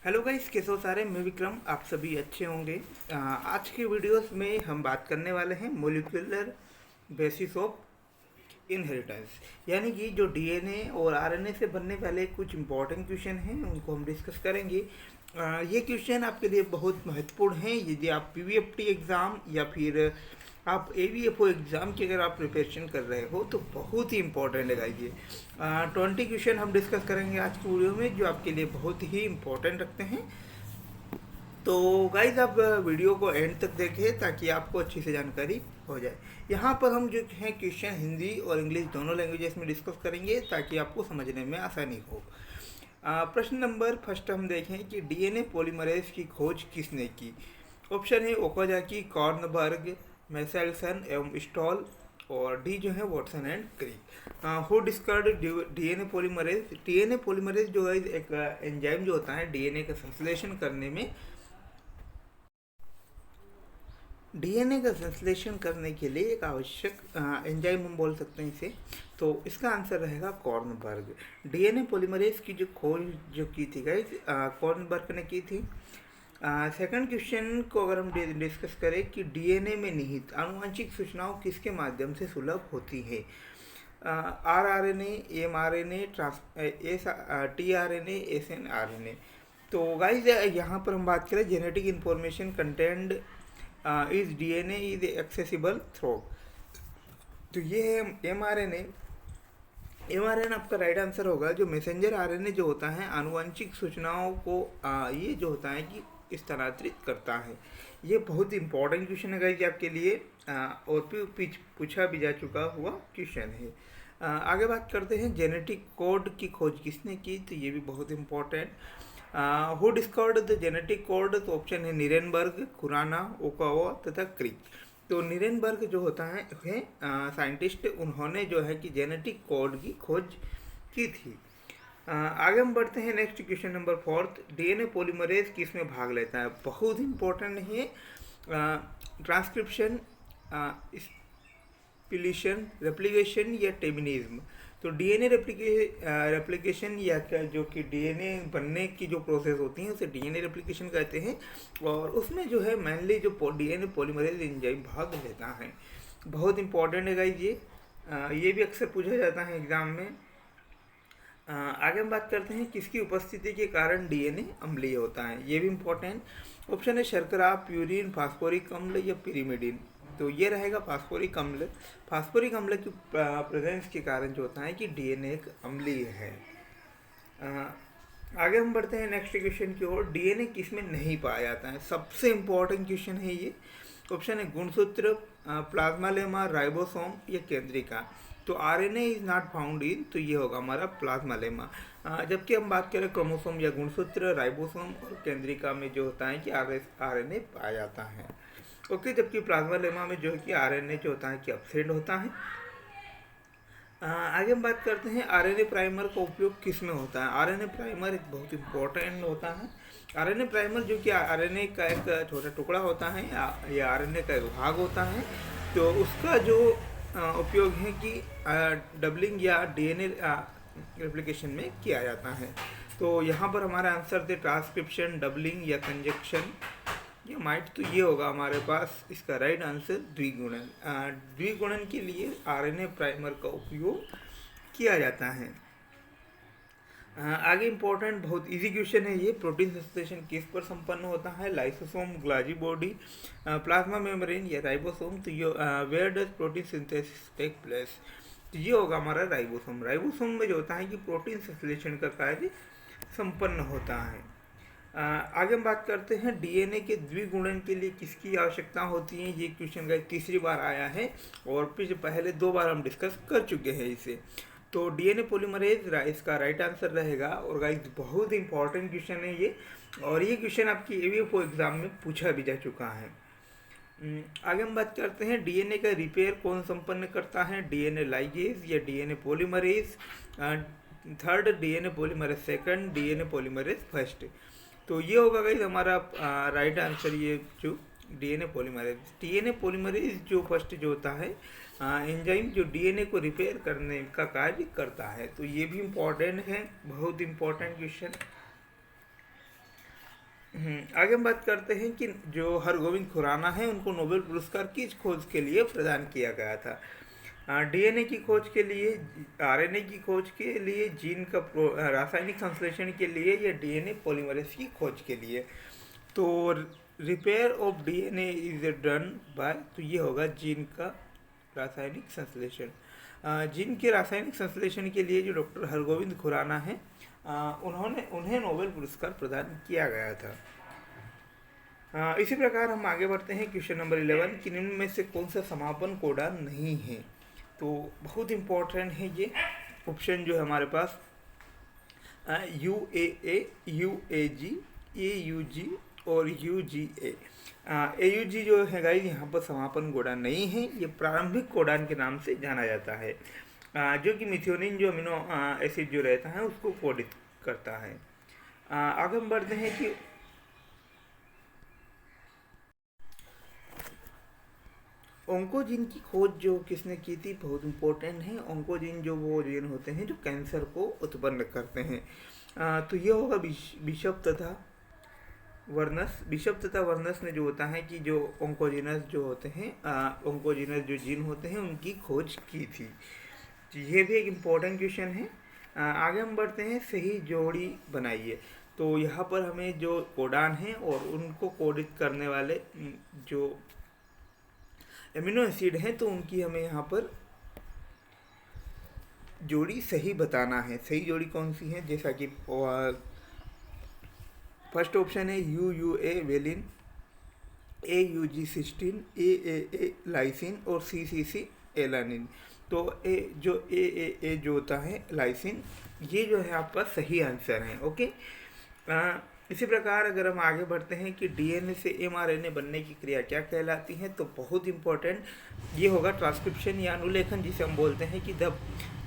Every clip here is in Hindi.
हेलो गाइस, कैसे हो सारे। मैं विक्रम, आप सभी अच्छे होंगे। आज के वीडियोस में हम बात करने वाले हैं मोलिकुलर बेसिस ऑफ इनहेरिटेंस, यानी कि जो डीएनए और आरएनए से बनने वाले कुछ इंपॉर्टेंट क्वेश्चन हैं उनको हम डिस्कस करेंगे। ये क्वेश्चन आपके लिए बहुत महत्वपूर्ण हैं यदि आप पीवीएफटी एग्ज़ाम या फिर आप एवीएफओ एग्ज़ाम की अगर आप प्रिपरेशन कर रहे हो तो बहुत ही इंपॉर्टेंट है गाइस। ये 20 क्वेश्चन हम डिस्कस करेंगे आज की वीडियो में जो आपके लिए बहुत ही इंपॉर्टेंट रखते हैं। तो गाइज आप वीडियो को एंड तक देखें ताकि आपको अच्छी से जानकारी हो जाए। यहाँ पर हम जो है क्वेश्चन हिंदी और इंग्लिश दोनों लैंग्वेजेस में डिस्कस करेंगे ताकि आपको समझने में आसानी हो। प्रश्न नंबर फर्स्ट हम देखें कि डीएनए पॉलीमरेज की खोज किसने की। ऑप्शन है ओकाजाकी, कॉर्नबर्ग, मेसेल्सन एवं स्टॉल, और डी जो है Watson and Crick. Who discovered DNA polymerase. DNA polymerase जो है एक एंजाइम जो होता है डीएनए का संश्लेषण करने में, डीएनए का संश्लेषण करने के लिए एक आवश्यक एंजाइम हम बोल सकते हैं इसे। तो इसका आंसर रहेगा कॉर्नबर्ग। डीएनए पॉलीमरेज की जो खोज जो की थी गाइस, कॉर्नबर्ग ने की थी। सेकंड क्वेश्चन को अगर हम डिस्कस करें कि डीएनए में निहित आनुवंशिक सूचनाओं किसके माध्यम से सुलभ होती है। RRNA, mRNA, tRNA, snRNA. तो गाइस यहाँ पर हम बात करें genetic information content is DNA is accessible through. तो ये है एमआरएनए। एमआरएनए आपका राइट आंसर होगा। जो मैसेंजर आरएनए जो होता है आनुवंशिक सूचनाओं को ये जो होता है कि स्थानांतरित करता है। ये बहुत इंपॉर्टेंट क्वेश्चन है गाइस आपके लिए, और पूछा भी जा चुका हुआ क्वेश्चन है। आगे बात करते हैं जेनेटिक कोड की खोज किसने की। तो ये भी बहुत important. Who discovered the genetic code. तो ऑप्शन है निरेनबर्ग, खुराना, ओकावा तथा क्रिक। तो निरेनबर्ग जो होता है साइंटिस्ट, उन्होंने जो है कि जेनेटिक कोड की खोज की थी। आगे हम बढ़ते हैं next question number fourth. DNA polymerase किस में भाग लेता है। बहुत इंपॉर्टेंट है। ट्रांसक्रिप्शन, स्पिलिशन, रेप्लिकेशन या टेमिनिज्म। तो डीएनए रेप्लिकेशन या क्या जो कि डीएनए बनने की जो प्रोसेस होती है उसे डीएनए रेप्लिकेशन कहते हैं, और उसमें जो है मेनली जो डीएनए पॉलीमरेज एंजाइम भाग लेता है। बहुत इंपॉर्टेंट है गाइस ये भी अक्सर पूछा जाता है एग्जाम में। आगे हम बात करते हैं किसकी उपस्थिति के कारण डीएनए अम्लीय होता है। ये भी इम्पोर्टेंट। ऑप्शन है शर्करा, प्यूरिन, फास्फोरिक अम्ल या पिरिमिडिन। तो ये रहेगा फास्फोरिक अम्ल। फास्फोरिक अम्ल की प्रेजेंस के कारण जो होता है कि डीएनए एक अम्लीय है। आगे हम बढ़ते हैं नेक्स्ट क्वेश्चन की ओर। डीएनए किस में नहीं पाया जाता है। सबसे इम्पोर्टेंट क्वेश्चन है ये। ऑप्शन है गुणसूत्र, प्लाज्मा लेमा, राइबोसोम या केंद्रिका। तो RNA is not found in, तो ये होगा हमारा प्लाज्मा लेमा। जबकि हम बात करें क्रोमोसोम या गुणसूत्र, राइबोसोम और केंद्रिका में जो होता है कि आरएनए पाया जाता है। ओके, जबकि प्लाज्मा लेमा में जो है कि आरएनए जो होता है कि एब्सेंट होता है। आगे हम बात करते हैं आरएनए प्राइमर का उपयोग किस में होता है। आरएनए प्राइमर एक बहुत इंपॉर्टेंट होता है। आरएनए प्राइमर जो कि आरएनए का एक छोटा टुकड़ा होता है या आरएनए का एक भाग होता है, तो उसका जो उपयोग है कि डबलिंग या डीएनए रेप्लिकेशन में किया जाता है। तो यहाँ पर हमारा आंसर थे ट्रांसक्रिप्शन, डबलिंग या कंजक्शन या माइट। तो ये होगा हमारे पास इसका राइट आंसर द्विगुणन। द्विगुणन के लिए आरएनए प्राइमर का उपयोग किया जाता है। आगे इम्पोर्टेंट बहुत इजी क्वेश्चन है ये। प्रोटीन संश्लेषण किस पर संपन्न होता है। Lysosome, golgi body, plasma membrane या राइबोसोम। तो ये where does protein synthesis take place. तो ये होगा हमारा राइबोसोम। राइबोसोम में जो होता है कि प्रोटीन संश्लेषण का कार्य संपन्न होता है। आगे हम बात करते हैं डीएनए के द्विगुणन के लिए किसकी आवश्यकता होती है। ये क्वेश्चन का तीसरी बार आया है और पहले 2 बार हम डिस्कस कर चुके हैं इसे। तो डीएनए पॉलीमरेज इसका राइट आंसर रहेगा। और गाइस बहुत इंपॉर्टेंट क्वेश्चन है ये, और ये क्वेश्चन आपकी एवीएफओ एग्जाम में पूछा भी जा चुका है। आगे हम बात करते हैं डीएनए का रिपेयर कौन संपन्न करता है। डीएनए लाइगेज या DNA polymerase third, DNA polymerase second, DNA polymerase first. तो ये होगा गाइस हमारा राइट आंसर। ये जो डीएनए पॉलीमरेज जो फर्स्ट जो होता है एंजाइम जो डीएनए को रिपेयर करने का कार्य करता है। तो ये भी इम्पोर्टेंट है, बहुत इम्पोर्टेंट क्वेश्चन। आगे हम बात करते हैं कि जो हरगोविंद खुराना है उनको नोबेल पुरस्कार किस खोज के लिए प्रदान किया गया था। डीएनए की खोज के लिए, आरएनए की खोज के लिए, जीन का रासायनिक संश्लेषण के लिए, या डीएनए पॉलीमरेज की खोज के लिए। तो repair of DNA is done by, तो ये होगा जीन का रासायनिक संश्लेषण। जीन के रासायनिक संश्लेषण के लिए जो डॉक्टर हरगोविंद खुराना है, उन्हें नोबेल पुरस्कार प्रदान किया गया था। इसी प्रकार हम आगे बढ़ते हैं क्वेश्चन नंबर 11 कि निम्न में से कौन सा समापन कोडान नहीं है। तो बहुत इम्पोर्टेंट है ये ऑप्शन जो है हमारे पास, UAA, UAG, AUG और UGA। AUG जो है गाइस यहाँ पर समापन कोडान नहीं है, ये प्रारंभिक कोडान के नाम से जाना जाता है, जो कि मिथ्योनिन जो अमीनो एसिड जो रहता है उसको कोडित करता है। आगे हम बढ़ते हैं कि ओंकोजिन की खोज जो किसने की थी, बहुत इम्पोर्टेंट है। ओंकोजिन जो वो जीन होते हैं जो कैंसर को उत्पन्न करते हैं। तो ये होगा बिशप तथा वर्नस ने जो होता है कि जो ओंकोजिनस जो होते हैं, ओंकोजिनस जो जीन होते हैं उनकी खोज की थी। तो ये भी एक इम्पोर्टेंट क्वेश्चन है। आगे हम बढ़ते हैं, सही जोड़ी बनाइए। तो यहाँ पर हमें जो कोडान है और उनको कोडित करने वाले जो एमिनो एसिड हैं तो उनकी हमें यहाँ पर जोड़ी सही बताना है। सही जोड़ी कौन सी है, जैसा कि फर्स्ट ऑप्शन है UUA valine, AUG cysteine, AAA lysine और CCC एलानिन। तो जो AAA जो होता है लाइसिन, ये जो है आपका सही आंसर है। ओके। इसी प्रकार अगर हम आगे बढ़ते हैं कि डीएनए से एमआरएनए बनने की क्रिया क्या कहलाती है, तो बहुत इंपॉर्टेंट ये होगा ट्रांसक्रिप्शन या अनुलेखन, जिसे हम बोलते हैं कि the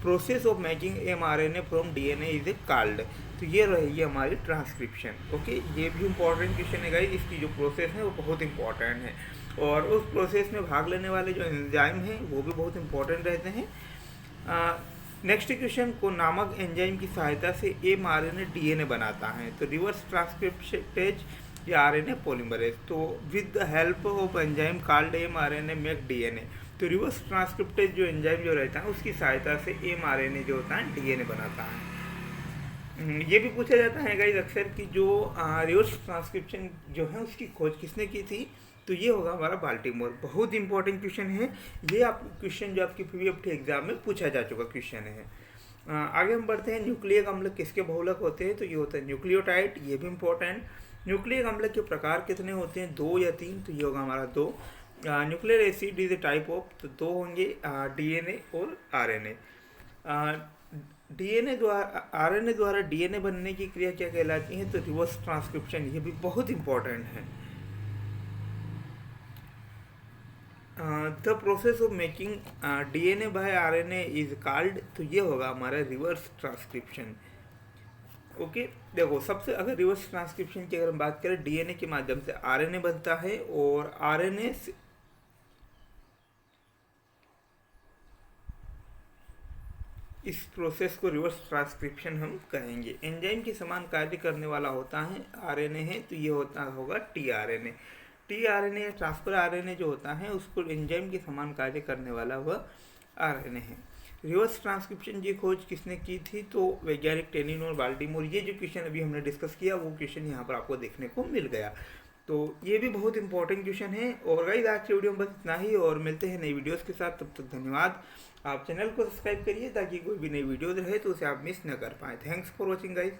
process of making mRNA from DNA is a called. तो ये रहेगी हमारी ट्रांसक्रिप्शन। ओके, ये भी इंपॉर्टेंट क्वेश्चन है गाइस। इसकी जो प्रोसेस है वो बहुत इंपॉर्टेंट है, और उस प्रोसेस में भाग लेने वाले जो एंजाइम हैं वो भी बहुत इंपॉर्टेंट रहते हैं। नेक्स्ट क्वेश्चन, को नामक एंजाइम की सहायता से एमआरएनए डीएनए बनाता है, तो रिवर्स ट्रांसक्रिप्टेज या आरएनए पॉलीमरेज। तो with the help of enzyme called mRNA make DNA. तो रिवर्स ट्रांसक्रिप्टेज जो एंजाइम जो रहता है उसकी सहायता से एमआरएनए जो होता है डीएनए बनाता है। ये भी पूछा जाता है गाइस अक्सर कि जो रिवर्स ट्रांसक्रिप्शन जो है उसकी खोज किसने की थी, तो ये होगा हमारा बाल्टीमोर। बहुत इंपॉर्टेंट क्वेश्चन है ये, आप क्वेश्चन जो आपकी पीवीएफटी एग्जाम में पूछा जा चुका क्वेश्चन है। आगे हम बढ़ते हैं, न्यूक्लियक अम्ल किसके बहुलक होते हैं, तो ये होता है न्यूक्लियोटाइड। ये भी इंपॉर्टेंट। न्यूक्लियक अम्ल के प्रकार कितने होते हैं, 2 या 3, तो ये होगा हमारा 2। Nuclear acid is a type of, तो 2 होंगे, डीएनए और आरएनए। डीएनए द्वारा आरएनए द्वारा डीएनए बनने की क्रिया क्या कहलाती है, तो रिवर्स ट्रांसक्रिप्शन। ये भी बहुत इंपॉर्टेंट है। The process of making DNA by RNA is called, तो ये होगा हमारा रिवर्स ट्रांसक्रिप्शन। ओके, देखो सबसे अगर रिवर्स ट्रांसक्रिप्शन की अगर हम बात करें, डीएनए के माध्यम से आरएनए बनता है, और आरएनए इस प्रोसेस को रिवर्स ट्रांसक्रिप्शन हम कहेंगे। एंजाइम के समान कार्य करने वाला होता है आरएनए है, तो ये होता होगा टीआरएनए। टीआरएनए या ट्रांसफर आरएनए जो होता है उसको एंजाइम के समान कार्य करने वाला वह आरएनए है। रिवर्स ट्रांसक्रिप्शन की खोज किसने की थी, तो वैज्ञानिक टेनिन और बाल्टीमोर। ये जो क्वेश्चन अभी हमने डिस्कस किया वो क्वेश्चन यहाँ पर आपको देखने को मिल गया। तो ये भी बहुत इंपॉर्टेंट क्वेश्चन है। और गाइस आज के वीडियो में बस इतना ही, और मिलते हैं नई वीडियोस के साथ। तब तक धन्यवाद। आप चैनल को सब्सक्राइब करिए ताकि कोई भी नई वीडियोस रहे तो उसे आप मिस न कर पाएँ। Thanks for watching guys.